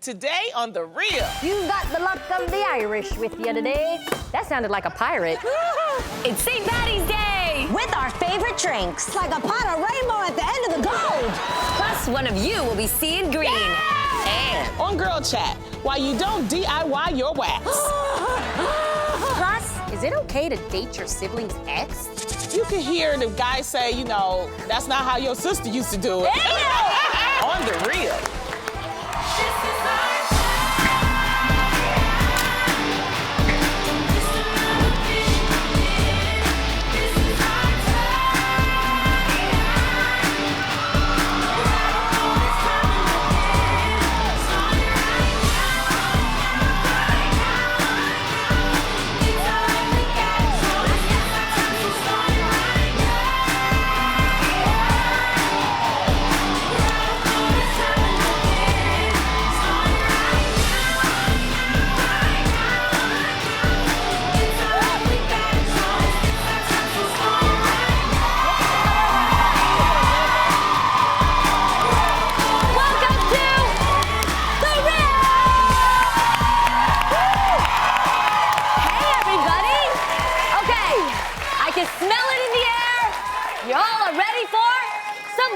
Today on The Real. You got the luck of the Irish with you today. That sounded like a pirate. It's St. Patty's Day! With our favorite drinks. Like a pot of rainbow at the end of the gold. Plus, one of you will be seeing green. And on Girl Chat, why you don't DIY your wax. Plus, is it okay to date your sibling's ex? You can hear the guy say, you know, that's not how your sister used to do it. On The Real.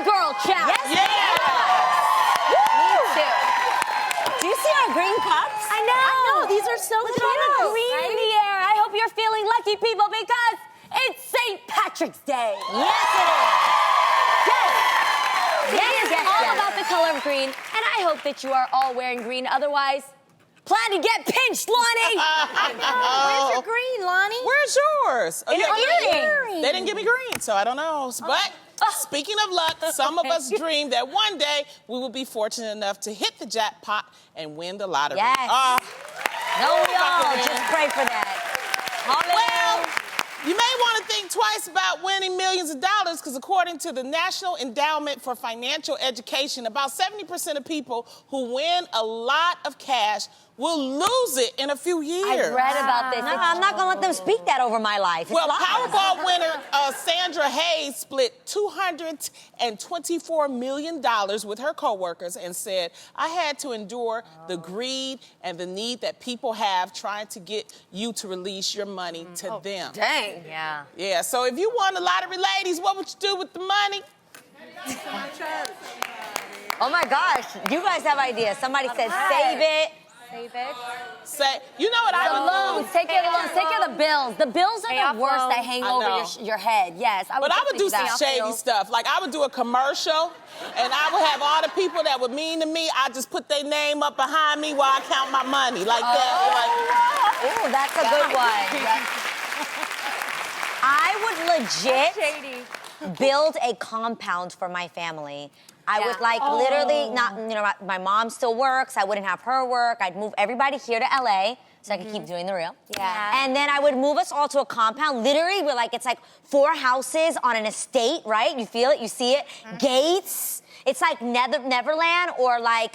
Girl chat. Yes, yeah. Me too. Do you see our green cups? I know. These are so Look cute. at all the green in the air. I hope you're feeling lucky, people, because it's St. Patrick's Day. Yes, it is. It is all about the color of green, and I hope that you are all wearing green. Otherwise, plan to get pinched, Lonnie. Where's your green, Lonnie? Where's yours? Oh, In an earring. They didn't give me green, so I don't know. But speaking of luck, some of us dream that one day we will be fortunate enough to hit the jackpot and win the lottery. Yes. No, we all win. just pray for that. Well, you may want to think twice about winning millions of dollars because according to the National Endowment for Financial Education, about 70% of people who win a lot of cash will lose it in a few years. I read about this. No, I'm not going to let them speak that over my life. It's Well, lies. Powerball winner Sandra Hayes split $224 million with her coworkers and said, I had to endure the greed and the need that people have trying to get you to release your money to them. Dang. Yeah. Yeah, so if you won a lottery, ladies, what would you do with the money? Oh, my gosh. You guys have ideas. Somebody said save it. Save it. Say, you know what I The would loans. do? Take care of the loans. Take care of the bills. The bills Pay are off the worst loans. that hang I over know. your head. Yes, I would. But I would do some definitely shady that. stuff. Like I would do a commercial, and I would have all the people that were mean to me. I just put their name up behind me while I count my money, like that. Ooh, that's a good one. I would legit build a compound for my family. I would literally not, my mom still works. I wouldn't have her work. I'd move everybody here to LA so I could keep doing The Real. Yeah. And then I would move us all to a compound. Literally, we're like, it's like 4 houses on an estate, right? You feel it, you see it. Gates. It's like Neverland or like,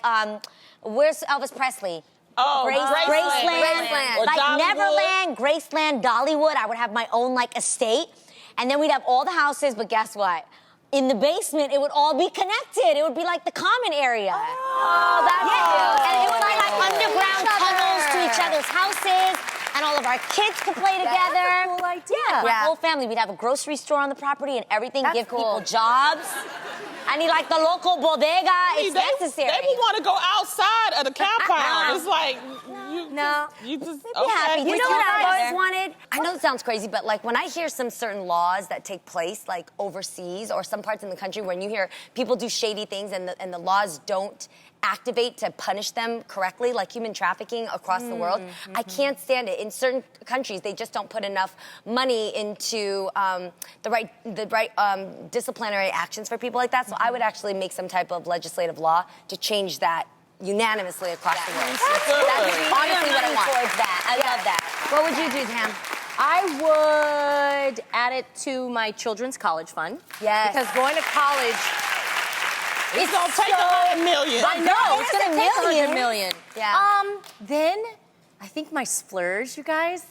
where's Elvis Presley? Oh, Graceland. Or Like Dollywood. Neverland, Graceland, Dollywood. I would have my own like estate. And then we'd have all the houses, but guess what? In the basement, it would all be connected. It would be like the common area. Oh, that's Yeah. cute. And it would be like underground tunnels to each other's houses. And all of our kids could play together. That's a cool idea. Yeah, my Yeah. whole family. We'd have a grocery store on the property and everything, That's give cool. people jobs. I need like the local bodega. It's necessary. They would want to go outside of the compound. It's like, you just, okay. happy. You With know you what I've guys. always wanted? I know it sounds crazy, but like when I hear some certain laws that take place, like overseas or some parts in the country, when you hear people do shady things and the laws don't activate to punish them correctly, like human trafficking across the world, I can't stand it. In certain countries, they just don't put enough money into the right disciplinary actions for people like that. So I would actually make some type of legislative law to change that unanimously across the world. That's honestly what I want. Towards that. I love that. What would you do, Tam? I would add it to my children's college fund. Yes. Because going to college, It's gonna take $100 million. I know, it's gonna take $100 million. Yeah. Then I think my splurge, you guys,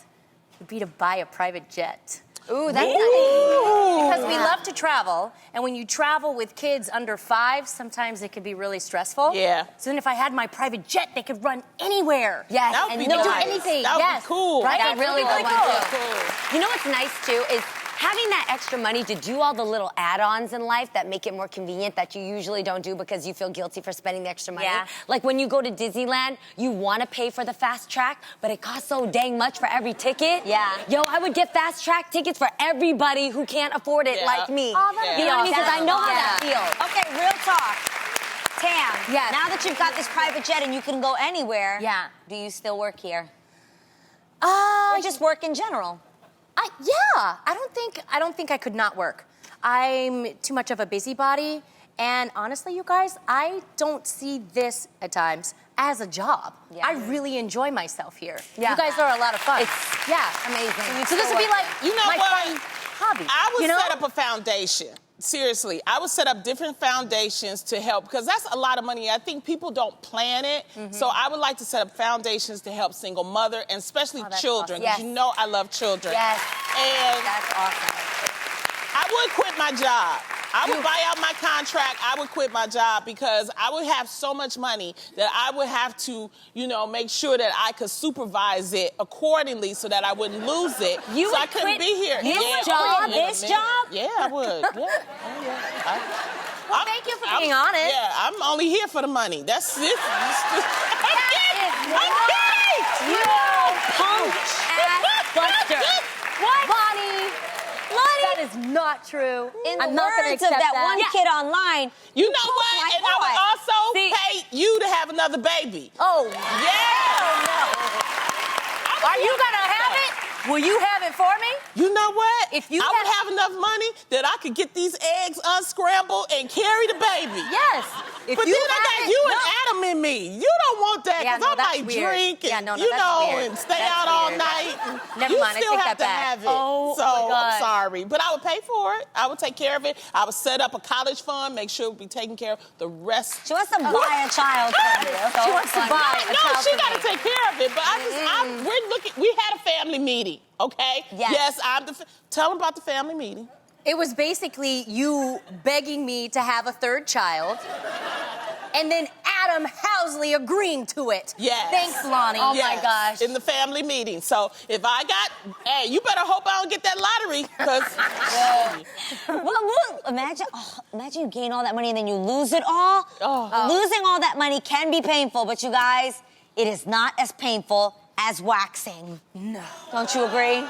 would be to buy a private jet. Ooh, that's nice. Because we love to travel, and when you travel with kids under 5, sometimes it can be really stressful. Yeah. So then if I had my private jet, they could run anywhere. Yes, That would and be you know Do nice. anything. That would Yes. be cool. Right? That really That'd be would. cool. You know what's nice too is having that extra money to do all the little add-ons in life that make it more convenient that you usually don't do because you feel guilty for spending the extra money. Yeah. Like when you go to Disneyland, you want to pay for the fast track, but it costs so dang much for every ticket. Yeah. Yo, I would get fast track tickets for everybody who can't afford it Yeah. like me. Oh, that'd you be know what I mean? Because I know how awesome. that feels. Okay, real talk. Tam, Yes. now that you've got this private jet and you can go anywhere, Yeah. do you still work here? Or just work in general? Yeah. I don't think I could not work. I'm too much of a busybody, and honestly, you guys, I don't see this at times as a job. Yeah. I really enjoy myself here. Yeah. You guys are a lot of fun. Yeah. Amazing. So this would be like You know my what? fun hobby. I would you know? set up a foundation. Seriously, I would set up different foundations to help because that's a lot of money. I think people don't plan it. So I would like to set up foundations to help single mother and especially that's children. awesome. Yes. You know I love children. Yes. And That's awesome. I would quit my job. I would buy out my contract. I would quit my job because I would have so much money that I would have to, make sure that I could supervise it accordingly so that I wouldn't lose it. You so would I couldn't quit be here. this Yeah, job? in a This minute. job? Yeah, I would. Yeah. Well, thank you for being honest. Yeah, I'm only here for the money. That's it. You punk ass buster. What? Lonnie, that is not true. In I'm the not gonna words of accept that one kid online, You know punk what? my And I would boy. also See- pay you to have another baby. Oh, Yeah. are you gonna have it? Will you have it for me? You know what? If you I would have enough money that I could get these eggs unscrambled and carry the baby. Yes. If But you then I have got it, you no. and Adam in me. You don't want that Yeah, because no, I that's might weird. drink and Yeah, no, that's weird. and stay That's out all weird. night. And Never you mind, I still take have that to back. have it. Oh, so my God. I'm sorry, but I would pay for it. I would take care of it. I would set up a college fund, make sure it would be taken care of. The rest. she wants to buy a child from you. She wants to buy a No, child she for got to me. take care of it. But we're looking. We had a family meeting. Okay. Yes. Tell them about the family meeting. It was basically you begging me to have a third child, and then Adam Housley agreeing to it. Yes. Thanks, Lonnie. Oh, my gosh. In the family meeting. So if I hey, you better hope I don't get that lottery, because Well, imagine you gain all that money and then you lose it all. Losing all that money can be painful, but you guys, it is not as painful as waxing. No. Don't you agree?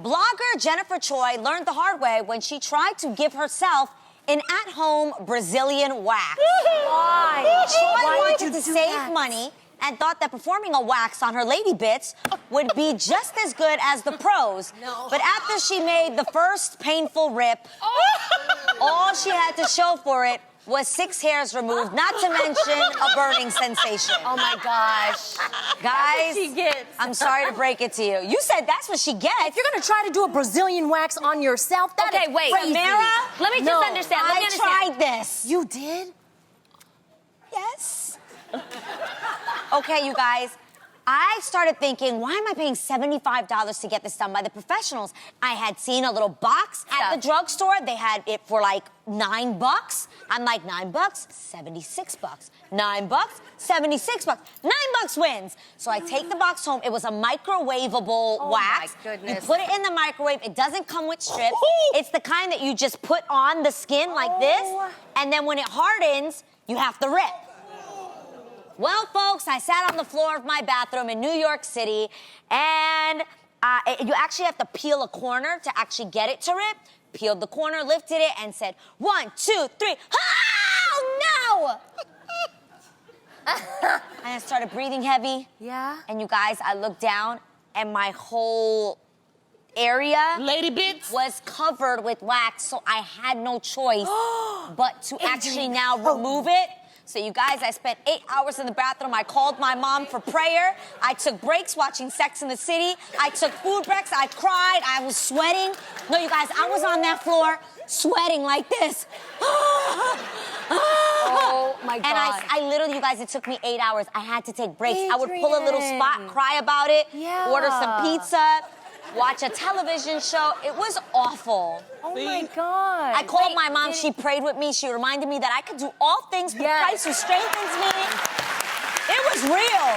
Blogger Jennifer Choi learned the hard way when she tried to give herself an at-home Brazilian wax. Why? Choi Why would wanted you to do save that? money and thought that performing a wax on her lady bits would be just as good as the pros. No. But after she made the first painful rip, all she had to show for it was 6 hairs removed, not to mention a burning sensation. Oh my gosh. Guys, she gets. I'm sorry to break it to you. You said that's what she gets. If you're gonna try to do a Brazilian wax on yourself, that Okay, is wait, crazy. Tamara, Let me just No. understand. Let me I understand. tried this. You did? Yes. Okay, you guys. I started thinking, why am I paying $75 to get this done by the professionals? I had seen a little box at the drugstore. They had it for like $9. I'm like, $9? $76. $9? $76. $9 wins. So I take the box home. It was a microwavable wax. my goodness. You put it in the microwave. It doesn't come with strips. It's the kind that you just put on the skin like this. And then when it hardens, you have to rip. Well, folks, I sat on the floor of my bathroom in New York City, and you actually have to peel a corner to actually get it to rip. Peeled the corner, lifted it, and said, 1, 2, 3. Oh, no! And I started breathing heavy. Yeah. And you guys, I looked down, and my whole area lady bits. was covered with wax, so I had no choice but to actually now remove it. So you guys, I spent 8 hours in the bathroom. I called my mom for prayer. I took breaks watching Sex in the City. I took food breaks. I cried. I was sweating. No, you guys, I was on that floor sweating like this. Oh my God. And I literally, you guys, it took me 8 hours. I had to take breaks. I would pull a little spot, cry about it, Yeah. order some pizza. watch a television show. It was awful. Oh See? my God. I called my mom. She prayed with me. She reminded me that I could do all things through Christ who strengthens me. It was real.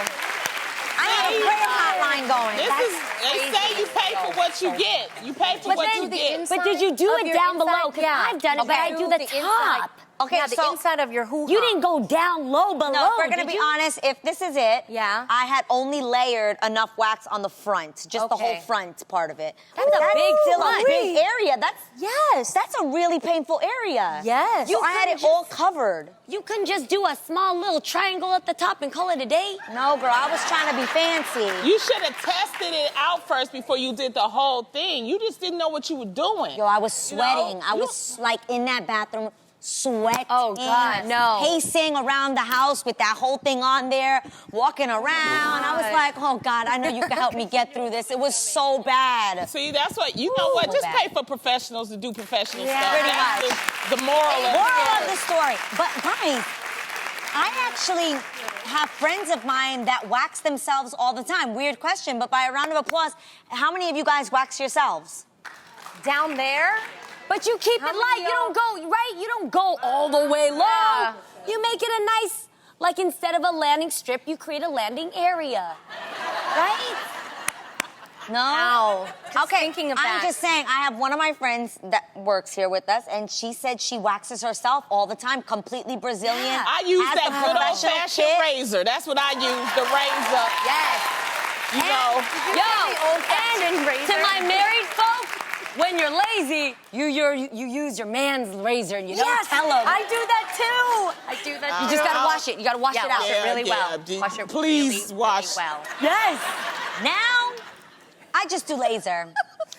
I had a prayer hotline going. They say you pay for what you get. You pay for what you get. But did you do Of it your down below? inside? Because Yeah. I've done it, but I do the top. Okay, yeah, the so inside of your hoo-ha. You didn't go down low below. no, if we're gonna did be you? honest, if this is it, Yeah. I had only layered enough wax on the front, just the whole Okay. front part of it. That's a big still a front. big area. Yes. That's a really painful area. Yes. So I had it all covered. You couldn't just do a small little triangle at the top and call it a day? No, girl, I was trying to be fancy. You should have tested it out first before you did the whole thing. You just didn't know what you were doing. Yo, I was sweating. know, I was like in that bathroom, sweating. Oh, God, no. Pacing around the house with that whole thing on there, walking around. I was like, oh God, I know you can help me get through this. It was so bad. See, that's what, you know what? Just bad. pay for professionals to do professional Yeah, stuff. pretty That's much. the moral of Moral of the story. But guys, I actually have friends of mine that wax themselves all the time. Weird question, but by a round of applause, how many of you guys wax yourselves? Down there? But you keep How it light. many You don't go, right? You don't go all the way low. Yeah. You make it a nice, like instead of a landing strip, you create a landing area. Right? No. Ow. Just Okay, thinking of I'm that. just saying, I have one of my friends that works here with us, and she said she waxes herself all the time, completely Brazilian. Yeah. I use has that a good professional old-fashioned kit. razor. That's what I use, the razor. Yes. You know. And to my married folk, when you're lazy, you use your man's razor and you don't tell him. I do that too. I do that You too. just gotta wash it. You gotta wash Yeah, it out. wash it really well. d- Wash it please really, wash. really well. Yes. Now, I just do laser.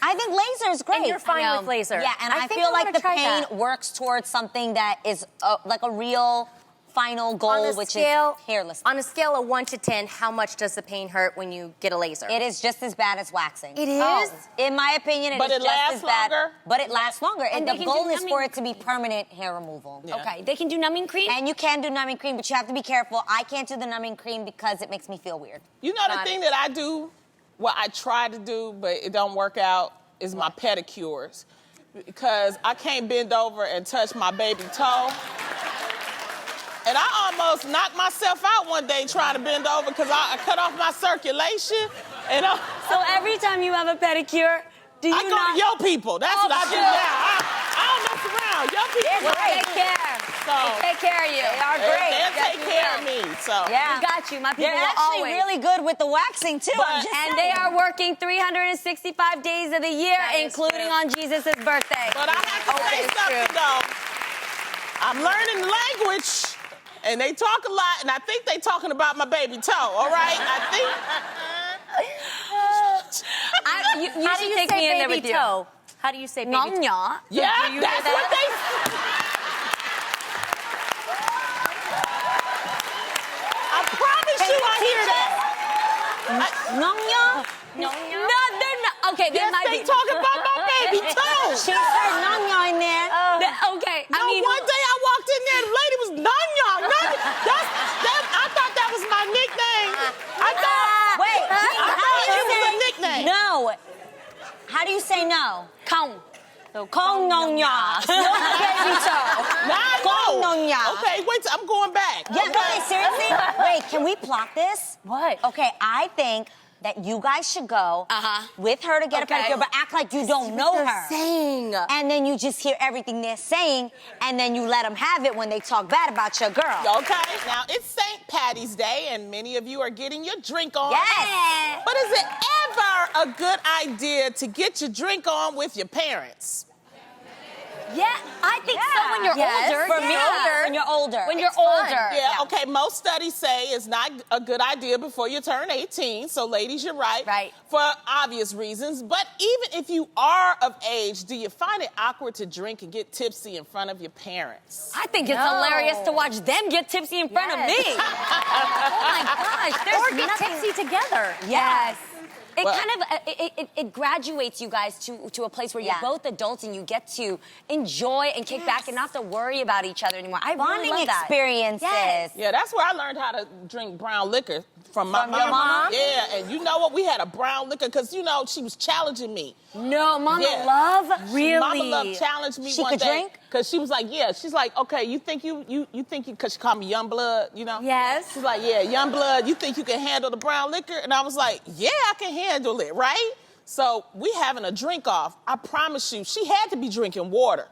I think laser is great. And you're fine I know. with laser. Yeah, and I think feel wanna like the try pain that. works towards something that is like a real final goal, On a which scale, is hairless. On a scale of 1 to 10, how much does the pain hurt when you get a laser? It is just as bad as waxing. It is? Oh, in my opinion, But is it just lasts as bad. longer? But it lasts longer. And they the can goal do is for numbing it to be permanent hair removal. Yeah. Okay, they can do numbing cream? And you can do numbing cream, but you have to be careful. I can't do the numbing cream because it makes me feel weird. You know the thing that I do, what I try to do, but it don't work out, is my pedicures. Because I can't bend over and touch my baby toe. And I almost knocked myself out one day trying to bend over because I cut off my circulation. And So every time you have a pedicure, do you I go not... to yo people. That's what I do shoot. now. I don't mess around. Yo people. Well, take care. So, Take care of you. They are they'll take care of me. So. Yeah. We got you. My people They're will actually always. really good with the waxing, too. But- I'm just And saying. they are working 365 days of the year, That is including true. on Jesus' birthday. But I have to say it's something, true. though. I'm learning language, and they talk a lot, and I think they talking about my baby toe, all right? I think... You How do should you take say me in there baby with you. toe? How do you say baby toe? Nya. Yeah, do you that's hear what they... I promise you I hear that. Nongyo? No, they're not. Okay, they Yes, might they be. talking about my baby toe. She said nongyo in there. Okay, No, I mean, one day I walked in there, the lady was Nanya. I thought that was my nickname. I thought... Wait, I thought it was a nickname. no. How do you say no? Kong. Kong nongya. No baby toe. Now I Kong know. nongya. Okay, wait, I'm going back. Yeah, okay, seriously? Wait, can we plot this? What? Okay, I think that you guys should go with her to get a Okay. pedicure, but act like you don't know her. Saying. And then you just hear everything they're saying, and then you let them have it when they talk bad about your girl. Okay, now it's St. Patty's Day, and many of you are getting your drink on. Yes. But is it ever a good idea to get your drink on with your parents? Yeah, I think so when you're Yes. older. For me, yeah. when you're older. When you're It's fun. older. Yeah, okay, most studies say it's not a good idea before you turn 18, so ladies, you're right. Right. For obvious reasons. But even if you are of age, do you find it awkward to drink and get tipsy in front of your parents? I think it's No. hilarious to watch them get tipsy in front of Yes. me. Oh my gosh, there's Or get nothing. tipsy together. Yes. It kind of it graduates you guys to a place where you're both adults and you get to enjoy and kick back and not have to worry about each other anymore. I really love that. Experiences. Yes. Yeah, that's where I learned how to drink brown liquor from my From your mom? Yeah, and you know what? We had a brown liquor because, you know, she was challenging me. No, Mama Yeah. Love? Really? Mama Love challenged me She one could day. drink? Because she was like, yeah. She's like, okay, you think because she called me Young Blood, you know? Yes. She's like, yeah, Young Blood, you think you can handle the brown liquor? And I was like, yeah, I can handle it, right? So we having a drink off. I promise you, she had to be drinking water.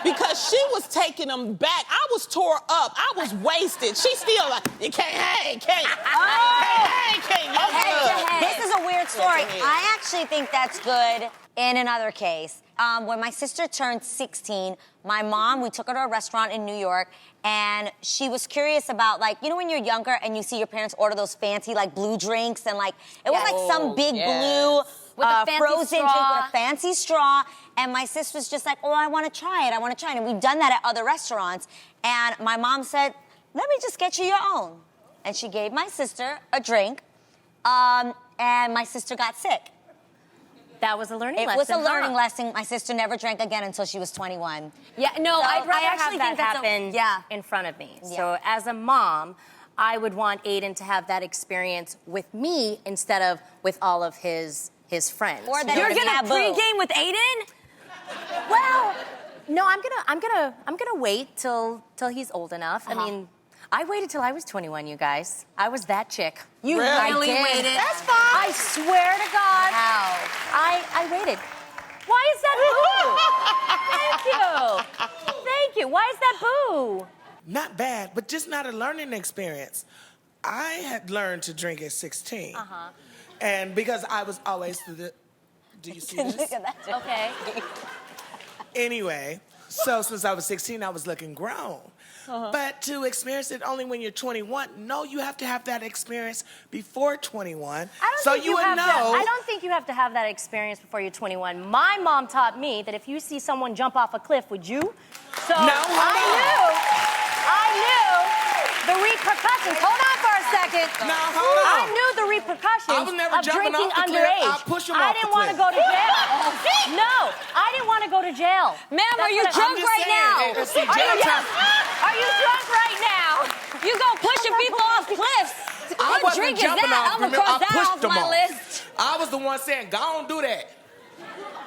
Because she was taking them back. I was tore up. I was wasted. She still like, you can't hang, can't. This is a weird story. Yes, it is. I actually think that's good in another case. When my sister turned 16, my mom, we took her to a restaurant in New York, and she was curious about, like, you know when you're younger and you see your parents order those fancy, like, blue drinks, and, like, it was like some big blue With a fancy frozen drink straw. with a fancy straw, and my sister was just like, oh, I want to try it, and we've done that at other restaurants, and my mom said, let me just get you your own. And she gave my sister a drink, and my sister got sick. That was a learning lesson. It was a learning huh? lesson. My sister never drank again until she was 21. Yeah, no, So I I'd rather actually have that think that's happen in front of me. So as a mom, I would want Aiden to have that experience with me instead of with all of his friends. Or that You're it's gonna taboo. pregame with Aiden? Well, no, I'm gonna wait till he's old enough. I mean, I waited till I was 21, you guys. I was that chick. You Really? really did. waited. That's fine. I swear to God. Wow. I waited. Why is that boo? Thank you. Thank you. Why is that boo? Not bad, but just not a learning experience. I had learned to drink at 16. And because I was always do you see this? Look at that. Okay. Anyway, so since I was 16, I was looking grown. But to experience it only when you're 21, no, you have to have that experience before 21. So you would know. I don't think you have to have that experience before you're 21. My mom taught me that if you see someone jump off a cliff, would you? So No, I knew the repercussions. Hold on for a second. No, hold on. I knew the repercussions I was never of jumping drinking off the cliff. underage. I'll push 'em I off didn't the want to cliff. go to jail. No, I didn't want to go to jail. Ma'am, are you That's what drunk I'm just right saying, now? hey, see, Are jail you, time- are you drunk right now? You go pushing people off cliffs. I What wasn't drink is jumping that? off. I'm gonna Remember, cross I that pushed off them my off. list. I was the one saying, go on, do that.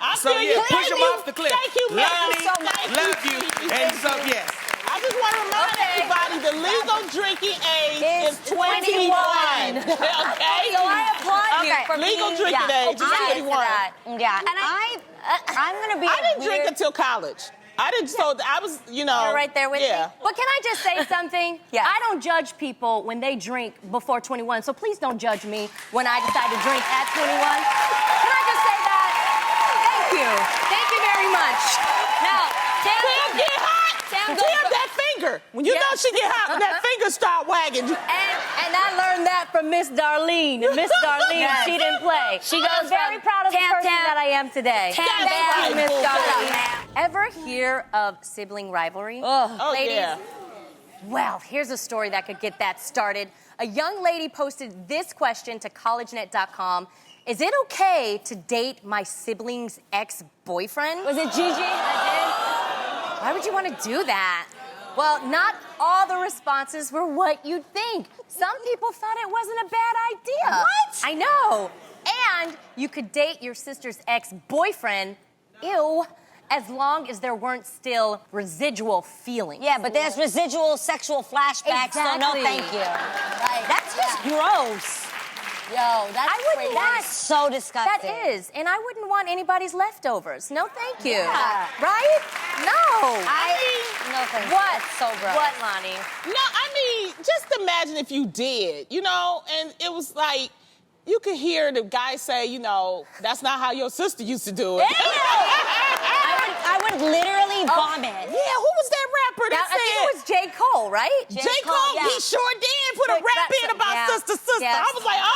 I So feel yeah, you. push Thank them you. off the cliff. Thank you, ma'am, Lonnie, so much. love you. And so, yes. I just want to remind everybody the legal drinking age is 21. Okay? So I applaud you for Legal being drinking age is open to 21. that. Yeah, And I'm gonna be. I didn't weird... drink until college. I didn't, so I was, you know. You're right there with me. Yeah. But can I just say something? Yes. I don't judge people when they drink before 21, so please don't judge me when I decide to drink at 21. Can I just say that? Thank you. Thank you very much. Now, Tim, get hot. Tim, Tim, that finger. When you know she get hot, that finger start wagging. And I learned that from Miss Darlene. And Miss Darlene, Yes. she didn't play. She goes I'm very from proud of the Tam, person Tam, that I am today. Tam, Thank Tam, you, Miss Tam. Shut up, Darlene. ma'am. Ever hear of sibling rivalry? Oh, Ladies? yeah. Well, here's a story that could get that started. A young lady posted this question to collegenet.com. Is it okay to date my sibling's ex-boyfriend? Was it Gigi? Why would you want to do that? Well, not all the responses were what you'd think. Some people thought it wasn't a bad idea. What? I know. And you could date your sister's ex-boyfriend, ew, as long as there weren't still residual feelings. Yeah, but there's residual sexual flashbacks, so no Exactly. thank you. Right. That's just gross. Yo, that's I wouldn't crazy. want So disgusting. That is, and I wouldn't want anybody's leftovers. No, thank you. Yeah. Right? No. No thank you. What? That's so gross. What, Lonnie? No, I mean, just imagine if you did, you know, and it was like, you could hear the guy say, you know, that's not how your sister used to do it. I would literally vomit. Yeah, who was that rapper Now, that I think said? it was J. Cole, right? J. Cole, yeah. he sure did put a rap in about yeah. sister. Yes. I was like, oh,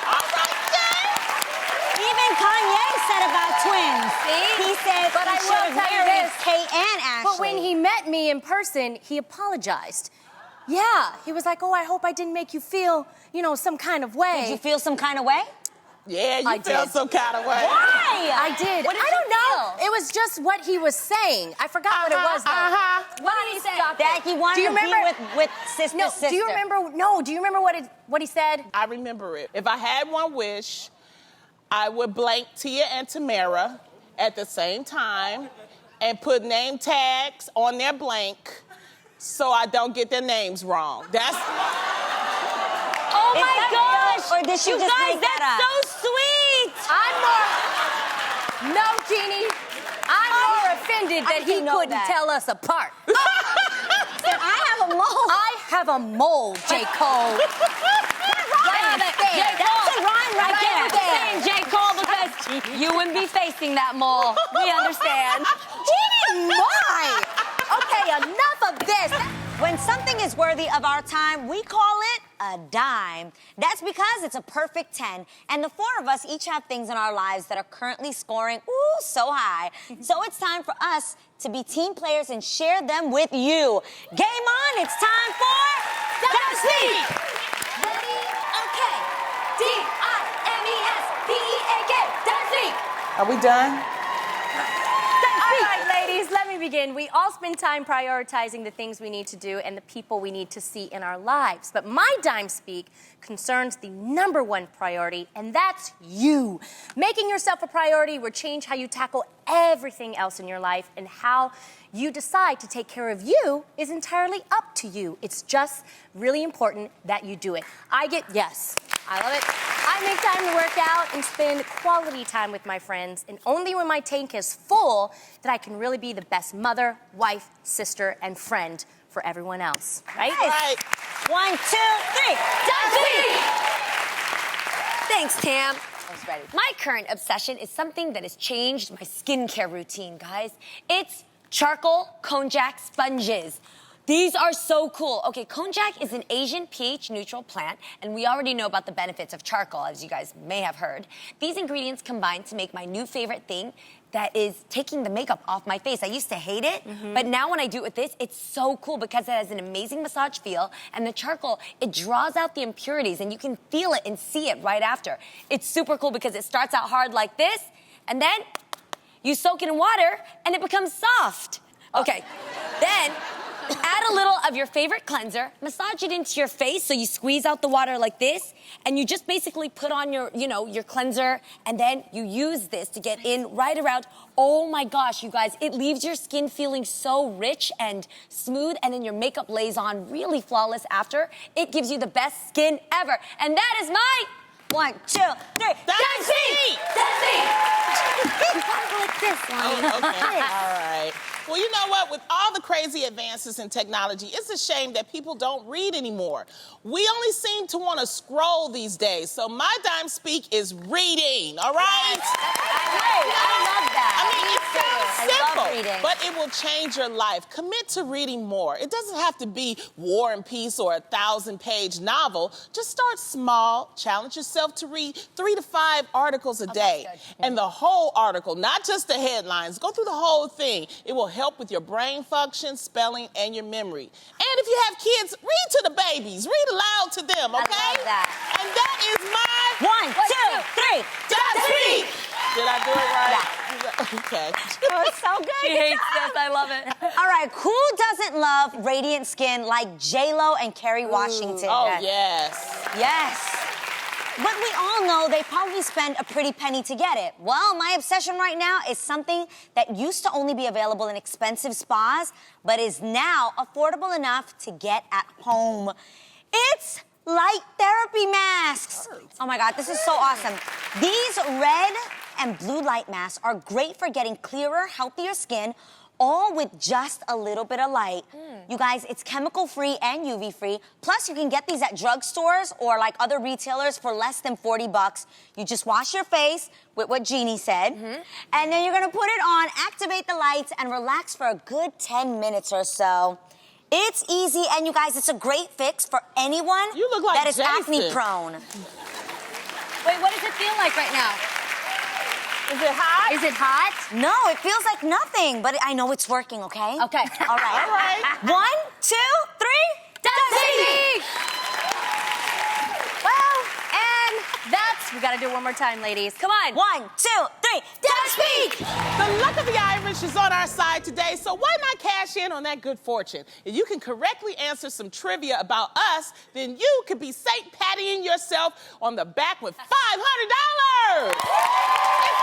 all right, then. Even Kanye said about twins. See? He said But I he will should have tell you married this. Kate and Ashley. But when he met me in person, he apologized. Yeah, he was like, oh, I hope I didn't make you feel, you know, some kind of way. Did you feel some kind of way? Yeah, you I felt did. some kind of way. Why? I did. What did I you don't know. feel? It was just what he was saying. I forgot what it was, though. What did he say? Stop That it. he wanted Do you to be remember- with sister. No, do you remember? No, do you remember what he said? I remember it. If I had one wish, I would blank Tia and Tamara at the same time and put name tags on their blank so I don't get their names wrong. That's... Oh Is my that gosh! real, or did she You just guys, make that that's up? so sweet! I'm more. No, Jeannie. I'm more offended that he didn't know couldn't that. tell us apart. I have a mole. I have a mole, J. Cole. Yeah, that's a rhyme right there. Saying J. Cole because you wouldn't be facing that mole. We understand. Jeannie, why? Okay, enough of this. When something is worthy of our time, we call it a dime. That's because it's a perfect 10. And the four of us each have things in our lives that are currently scoring, so high. So it's time for us to be team players and share them with you. Game on, it's time for Dime Speak. Ready? Okay. D-I-M-E-S-P-E-A-K. Dime Speak. Are we done? All right, ladies, let me begin. We all spend time prioritizing the things we need to do and the people we need to see in our lives. But my Dime Speak concerns the number one priority, and that's you. Making yourself a priority will change how you tackle everything else in your life, and how you decide to take care of you is entirely up to you. It's just really important that you do it. Yes, I love it. I make time to work out and spend quality time with my friends, and only when my tank is full that I can really be the best mother, wife, sister, and friend for everyone else, right? Right. 1, 2, 3. Thanks, Tam. I was ready. My current obsession is something that has changed my skincare routine, guys. It's charcoal konjac sponges. These are so cool. Okay, konjac is an Asian pH-neutral plant, and we already know about the benefits of charcoal, as you guys may have heard. These ingredients combine to make my new favorite thing, that is taking the makeup off my face. I used to hate it, but now when I do it with this, it's so cool because it has an amazing massage feel, and the charcoal, it draws out the impurities, and you can feel it and see it right after. It's super cool because it starts out hard like this, and then you soak it in water, and it becomes soft. Okay, then add a little of your favorite cleanser, massage it into your face, so you squeeze out the water like this, and you just basically put on your, your cleanser, and then you use this to get in right around. Oh my gosh, you guys, it leaves your skin feeling so rich and smooth, and then your makeup lays on really flawless after. It gives you the best skin ever, and that is my 1, 2, 3. That's me! You gotta go like this, Lonnie. Oh, okay. All right. Well, you know what? With all the crazy advances in technology, it's a shame that people don't read anymore. We only seem to want to scroll these days. So my Dime Speak is reading, all right? I love that. I mean, it sounds I simple, love reading. but it will change your life. Commit to reading more. It doesn't have to be War and Peace or a 1,000-page novel. Just start small. Challenge yourself to read 3 to 5 articles a day. And the whole article, not just the headlines. Go through the whole thing. It will help with your brain function, spelling, and your memory. And if you have kids, read to the babies. Read aloud to them, okay? I love that. And that is my 1, 2, 3. Dime Speak. Did I do it right? Okay. Oh, it's so good. She hates this. I love it. All right, who doesn't love radiant skin like J-Lo and Kerry Washington? Oh, yes. Yes. But we all know they probably spend a pretty penny to get it. Well, my obsession right now is something that used to only be available in expensive spas, but is now affordable enough to get at home. It's light therapy masks. Oh my God, this is so awesome. These red and blue light masks are great for getting clearer, healthier skin, all with just a little bit of light. You guys, it's chemical-free and UV-free. Plus, you can get these at drugstores or like other retailers for less than $40. You just wash your face with what Jeannie said, and then you're gonna put it on, activate the lights, and relax for a good 10 minutes or so. It's easy, and you guys, it's a great fix for anyone You look like that is Jason. acne-prone. Wait, what does it feel like right now? Is it hot? Is it hot? No, it feels like nothing, but I know it's working, okay? Okay. All right. All right. 1, 2, 3. Dime Speak! Well, and that's We gotta do it one more time, ladies. Come on. 1, 2, 3. Don't speak. The luck of the Irish is on our side today, so why not cash in on that good fortune? If you can correctly answer some trivia about us, then you could be St. Pattying yourself on the back with $500. It's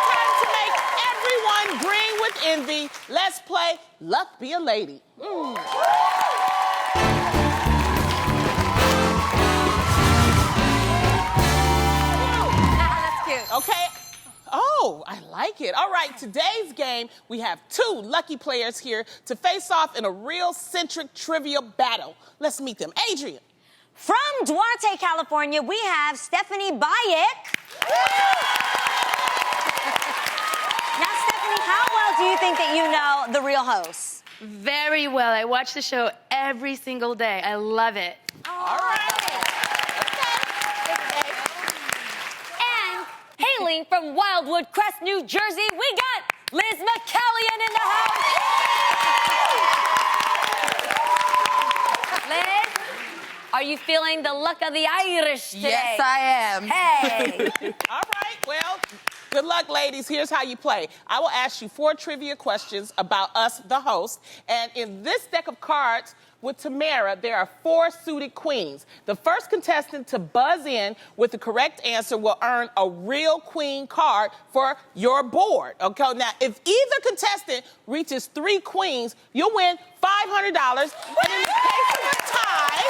time to make everyone green with envy. Let's play Luck Be a Lady. That's cute. Okay. Oh, I like it. All right, today's game, we have 2 lucky players here to face off in a real centric trivia battle. Let's meet them. Adrienne. From Duarte, California, we have Stephanie Bayek. Now, Stephanie, how well do you think that you know the real hosts? Very well. I watch the show every single day. I love it. All right. And hailing from Wildwood Crest, New Jersey, we got Liz McCallion in the house. Liz, are you feeling the luck of the Irish today? Yes, I am. Hey. All right, well, good luck, ladies. Here's how you play. I will ask you 4 trivia questions about us, the host. And in this deck of cards with Tamara, there are 4 suited queens. The first contestant to buzz in with the correct answer will earn a real queen card for your board. Okay, now, if either contestant reaches 3 queens, you'll win $500. And in the case of a tie,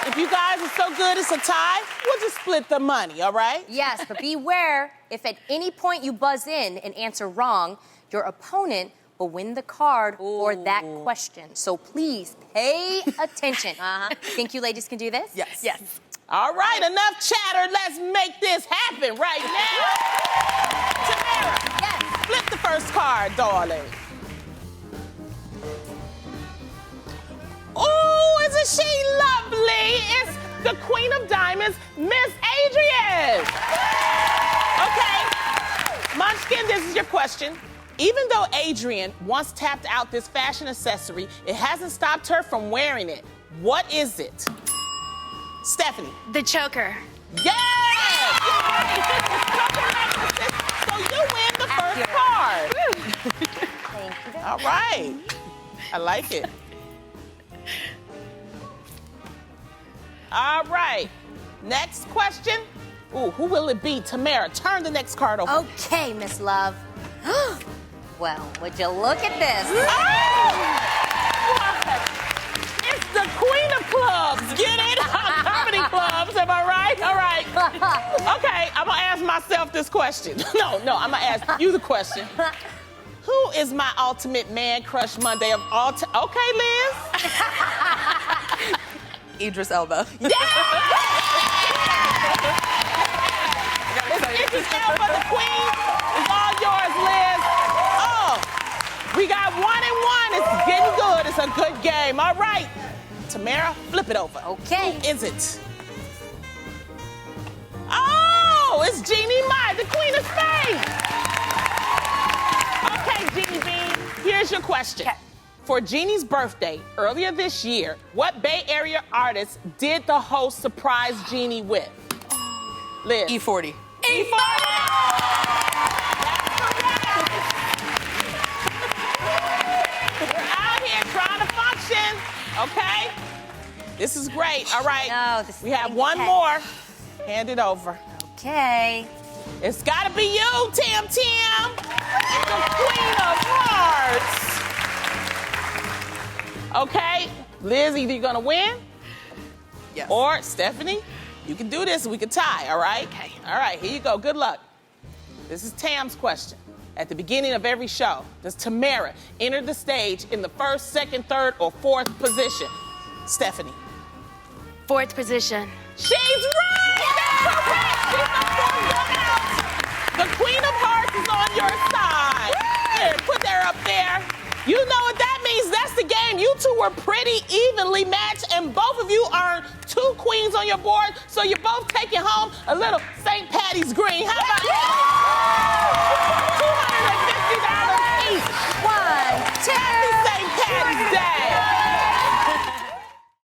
if you guys are so good it's a tie, we'll just split the money, all right? Yes, but beware, if at any point you buzz in and answer wrong, your opponent will win the card for that question. So please pay attention. Think you ladies can do this? Yes. Yes. All right, enough chatter. Let's make this happen right now. Tamara, Yes. flip the first card, darling. Oh, isn't she lovely? It's the Queen of Diamonds, Miss Adrienne. Okay, Munchkin, this is your question. Even though Adrienne once tapped out this fashion accessory, it hasn't stopped her from wearing it. What is it? Stephanie. The choker. Yes! So you win the first card. Thank you. All right. I like it. All right. Next question. Ooh, who will it be? Tamara, turn the next card over. Okay, Miss Love. Well, would you look at this? Oh! It's the Queen of Clubs. Get it? Comedy clubs, am I right? All right. Okay, I'm going to ask myself this question. No, I'm going to ask you the question. Who is my ultimate man crush Monday of all time? Okay, Liz. Idris Elba. Idris Elba, the queen, is all yours, Liz. Oh, we got 1 and 1. It's getting good. It's a good game. All right. Tamara, flip it over. Okay. Who is it? Oh, it's Jeannie Mai, the Queen of Spain. Okay, Jeannie Bean, here's your question. Okay. For Jeannie's birthday earlier this year, what Bay Area artist did the host surprise Jeannie with? Liz. E40. E40! That's correct. We're out here trying to function, okay? This is great. All right. No, this is we have getting one intense. more. Hand it over. Okay. It's got to be you, Tam Tam. The Queen of Hearts. Okay, Liz, either you're going to win Yes. or Stephanie, you can do this. We can tie, all right? Okay. All right, here you go. Good luck. This is Tam's question. At the beginning of every show, does Tamara enter the stage in the first, second, third, or fourth position? Stephanie. 4th position. She's right! That's correct! She's the fourth one out. The Queen of Hearts is on your side. Here, put her up there. You know what that means. That's the game. You two were pretty evenly matched, and both of you earned 2 queens on your board, so you're both taking home a little St. Patty's green. How about that?